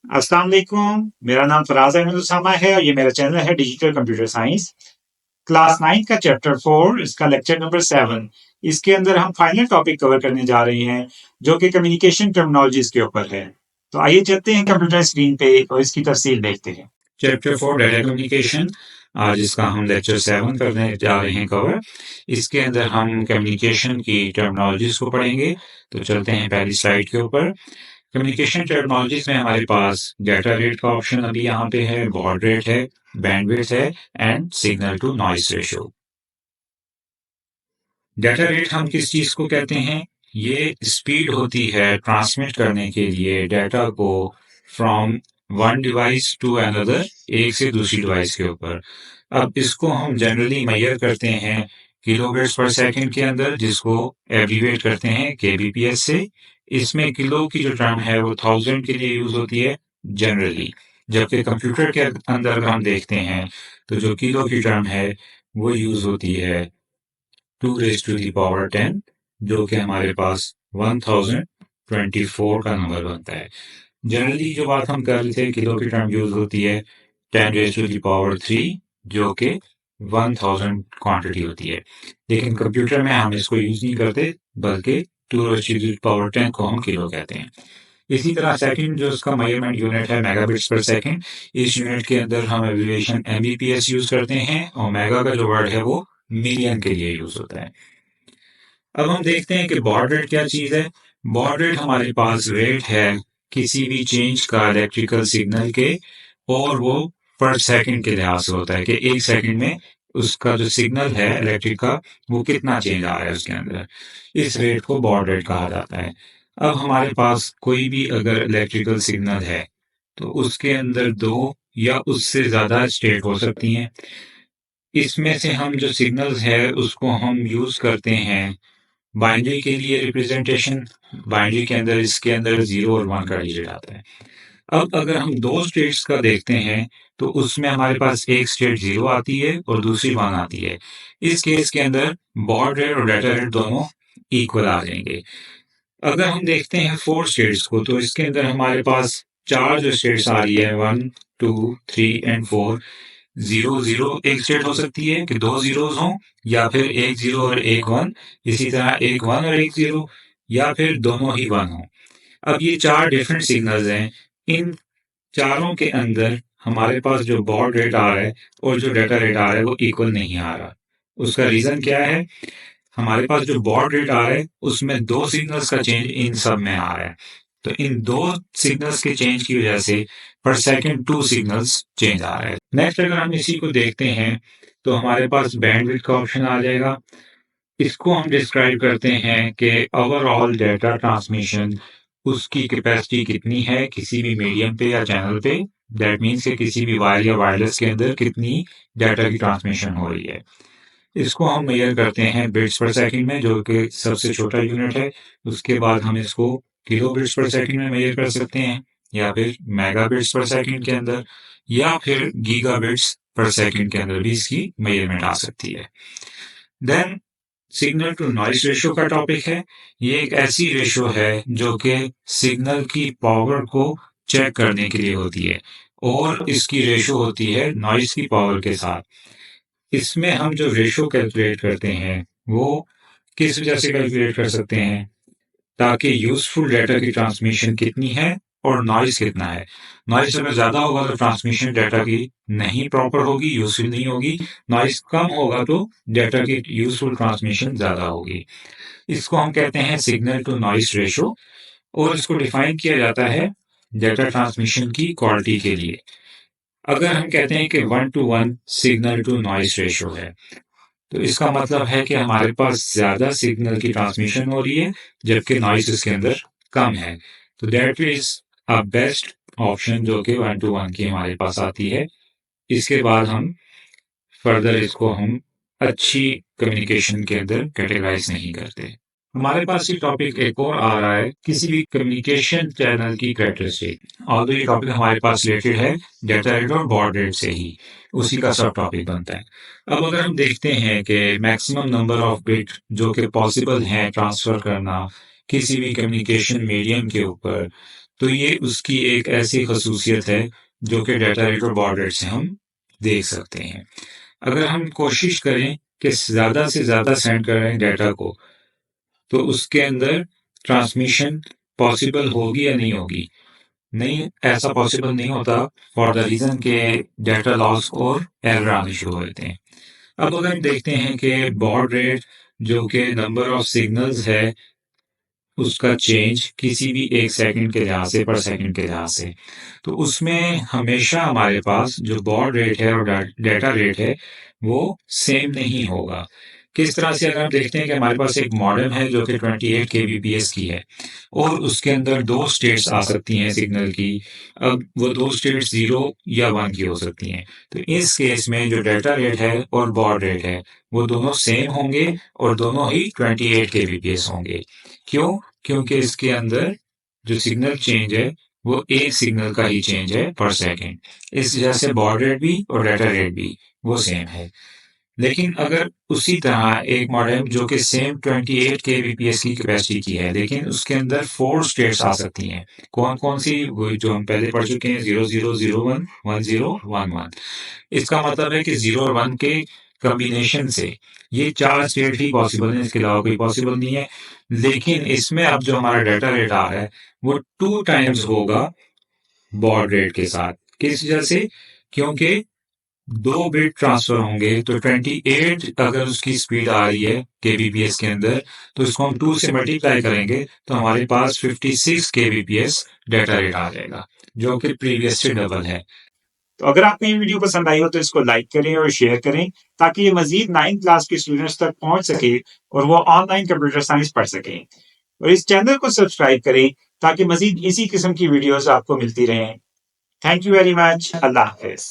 अस्सलाम वालेकुम। मेरा नाम फराज अहमद उसामा है और ये मेरा चैनल है डिजिटल कंप्यूटर साइंस। क्लास 9 का चैप्टर 4, इसका लेक्चर नंबर 7। इसके अंदर हम फाइनल टॉपिक कवर करने जा रहे हैं जो कि कम्युनिकेशन टर्मिनोलॉजीज के ऊपर है। तो आइए चलते हैं कंप्यूटर स्क्रीन पे और इसकी तफसील देखते हैं। चैप्टर 4 डाटा कम्युनिकेशन, आज इसका हम लेक्चर 7 करने जा रहे हैं कवर। इसके अंदर हम कम्युनिकेशन की टर्मिनोलॉजीज को पढ़ेंगे। तो चलते हैं पहली स्लाइड के ऊपर। कम्युनिकेशन टेक्नोलॉजीज में हमारे पास डाटा रेट का ऑप्शन अभी यहाँ पे है, बॉड रेट है, बैंडविड्थ है and signal to noise ratio. Data rate हम किस चीज को कहते हैं? ये स्पीड होती है ट्रांसमिट करने के लिए डाटा को from one device to another, एक से दूसरी डिवाइस के ऊपर। अब इसको हम जनरली मेजर करते हैं किलोबिट्स पर सेकंड के अंदर, जिसको एब्रीवेट करते हैं केबीपीएस से। इसमें किलो की जो टर्म है वो 1000 के लिए यूज होती है जनरली, जबकि कंप्यूटर के अंदर अगर हम देखते हैं तो जो किलो की टर्म है वो यूज होती है 2 raised to the power 10, जो कि हमारे पास 1024 का नंबर बनता है। जनरली जो बात हम कर रहे थे, किलो की टर्म यूज होती है 10 raised to the power 3, जो कि 1000 क्वांटिटी होती है। लेकिन कंप्यूटर में हम इसको यूज नहीं करते, बल्कि 2 raised to the power 10 को हम किलो कहते हैं। इसी तरह सेकंड जो इसका मेजरमेंट यूनिट है मेगाबिट्स पर सेकंड, इस यूनिट के अंदर हम एब्रिविएशन एमबीपीएस यूज करते हैं और मेगा का जो वर्ड है वो मिलियन के लिए यूज होता है। अब हम देखते हैं कि बॉड रेट क्या चीज है। बॉड रेट हमारे पास रेट है किसी भी चेंज का इलेक्ट्रिकल सिग्नल के, और वो पर सेकंड के लिहाज से होता है कि एक सेकंड में उसका जो सिग्नल है इलेक्ट्रिक का वो कितना चेंज आ रहा है उसके अंदर। इस रेट को बॉड रेट कहा जाता है। अब हमारे पास कोई भी अगर इलेक्ट्रिकल सिग्नल है तो उसके अंदर दो या उससे ज्यादा स्टेट हो सकती हैं। इसमें से हम जो सिग्नल्स है उसको हम यूज करते हैं बाइनरी के लिए रिप्रेजेंटेशन। बाइनरी के अंदर इसके अंदर 0 और 1 का डिजिट आता है। अब अगर हम दो स्टेट्स का देखते हैं तो उसमें हमारे पास एक स्टेट 0 आती है और दूसरी 1 आती है। इस केस के अंदर बॉड रेट और डाटा रेट दोनों इक्वल आ जाएंगे। अगर हम देखते हैं 4 स्टेट्स को तो इसके अंदर हमारे पास चार जो स्टेट्स आ रही है 1, 2, 3 एंड 4। 0 0 एक स्टेट हो सकती है कि दो जीरोस हों, या फिर एक 0 और एक 1। इसी तरह एक 1 और एक 0, या फिर दोनों ही 1 हों। अब ये चार डिफरेंट सिग्नल्स हैं। इन चारों के अंदर हमारे पास जो बॉड रेट आ रहा है और जो डाटा रेट आ रहा है वो इक्वल नहीं आ रहा। उसका रीजन क्या है? हमारे पास जो बॉड रेट आ रहा है उसमें दो सिग्नल्स का चेंज इन सब में आ रहा है। तो इन दो सिग्नल्स के चेंज की वजह से पर सेकंड 2 सिग्नल्स चेंज आ रहा है। नेक्स्ट अगर हम इसी को देखते हैं तो हमारे पास बैंडविड्थ का ऑप्शन आ जाएगा। इसको हम डिस्क्राइब करते हैं कि ओवरऑल डाटा ट्रांसमिशन उसकी कैपेसिटी कितनी है किसी भी मीडियम पे या चैनल पे। दैट मीन्स कि किसी भी वायर या वायरलेस के अंदर कितनी डाटा की ट्रांसमिशन हो रही है। इसको हम मेजर करते हैं बिट्स पर सेकंड में, जो कि सबसे छोटा यूनिट है। उसके बाद हम इसको किलो बिट्स पर सेकंड में मेजर कर सकते हैं, या फिर मेगा बिट्स पर सेकंड के अंदर, या फिर गीगा बिट्स पर सेकंड के अंदर भी इसकी मेजरमेंट आ सकती है। Then signal to noise ratio का टॉपिक है। ये एक ऐसी रेशियो है जो कि सिग्नल की पावर को चेक करने के लिए होती है, और इसकी रेशियो होती है नॉइस की पावर के साथ। इसमें हम जो रेशो कैलकुलेट करते हैं वो किस वजह से कैलकुलेट कर सकते हैं, ताकि यूजफुल डाटा की ट्रांसमिशन कितनी है और नॉइस कितना है। नॉइस अगर ज्यादा होगा तो ट्रांसमिशन डाटा की नहीं प्रॉपर होगी, यूजफुल नहीं होगी। नॉइस कम होगा तो डाटा की यूजफुल ट्रांसमिशन ज्यादा होगी। इसको हम कहते हैं सिग्नल टू नॉइस रेशो, और इसको डिफाइन किया जाता है डाटा ट्रांसमिशन की क्वालिटी के लिए। अगर हम कहते हैं कि 1:1 सिग्नल टू नॉइस रेशो है, तो इसका मतलब है कि हमारे पास ज्यादा सिग्नल की ट्रांसमिशन हो रही है जबकि नॉइस इसके अंदर कम है। तो that is a best option जो कि 1:1 की हमारे पास आती है। इसके बाद हम फर्दर इसको हम अच्छी कम्युनिकेशन के अंदर कैटेगराइज नहीं करते। हमारे पास ये टॉपिक एक और आ रहा है, किसी भी कम्युनिकेशन चैनल की कैरेक्टरिस्टिक। और ये टॉपिक हमारे पास रिलेटेड है डाटा रेट और बॉड रेट से ही, उसी का सब टॉपिक बनता है। अब अगर हम देखते हैं कि मैक्सिमम नंबर ऑफ बिट जो कि पॉसिबल है ट्रांसफर करना किसी भी कम्युनिकेशन मीडियम के ऊपर, तो ये उसकी एक ऐसी खसूसियत है जो कि डाटा रेट और बॉड रेट से हम देख सकते हैं। अगर हम कोशिश करें कि ज़्यादा से ज़्यादा सेंड करें डाटा को, तो उसके अंदर ट्रांसमिशन पॉसिबल होगी या नहीं होगी? नहीं, ऐसा पॉसिबल नहीं होता फॉर द रीज़न के डाटा लॉस और एरर आने शुरू हो जाते हैं। अब अगर हम देखते हैं कि बॉड रेट जो कि नंबर ऑफ सिग्नल्स है उसका चेंज किसी भी एक सेकंड के लिहाज से पर सेकंड के लिहाज से, तो उसमें हमेशा हमारे पास जो बॉड रेट है और डाटा रेट है वो सेम नहीं होगा। किस तरह से? अगर हम देखते हैं कि हमारे पास एक मॉडेम है जो कि 28 kbps की है और उसके अंदर दो स्टेट्स आ सकती हैं सिग्नल की। अब वो दो स्टेट्स 0 या 1 की हो सकती हैं। तो इस केस में जो डाटा रेट है और बॉड रेट है वो दोनों सेम होंगे और दोनों ही 28 kbps होंगे। क्यों? क्योंकि इसके अंदर जो सिग्नल चेंज है वो एक सिग्नल का ही चेंज है पर सेकंड। इस वजह से बॉड रेट भी और डाटा रेट भी वो सेम है। लेकिन अगर उसी तरह एक मॉडेम जो कि सेम 28 kbps की कैपेसिटी की है लेकिन उसके अंदर 4 स्टेट्स आ सकती हैं। कौन कौन सी? वो जो हम पहले पढ़ चुके हैं, 0001 1011। इसका मतलब है कि 0 और 1 के कॉम्बिनेशन से ये 4 स्टेट ही पॉसिबल है, इसके अलावा कोई पॉसिबल नहीं है। लेकिन इसमें अब जो हमारा डाटा रेट आ रहा है वो 2 टाइम्स होगा बॉड रेट के साथ। किस वजह से? क्योंकि 2 बिट ट्रांसफर होंगे, तो 28 अगर उसकी स्पीड आ रही है kbps के अंदर, तो इसको हम 2 से मल्टीप्लाई करेंगे तो हमारे पास 56 kbps डाटा रेट आ जाएगा, जो कि प्रीवियस से डबल है। तो अगर आपको ये वीडियो पसंद आई हो तो इसको लाइक करें और शेयर करें ताकि ये मजीद 9th क्लास के स्टूडेंट्स तक पहुंच सके और वो ऑनलाइन कंप्यूटर साइंस पढ़ सकें। और इस चैनल को सब्सक्राइब करें ताकि मजीद इसी किस्म की वीडियोस आपको मिलती रहें। Thank you very much. Allah Hafiz.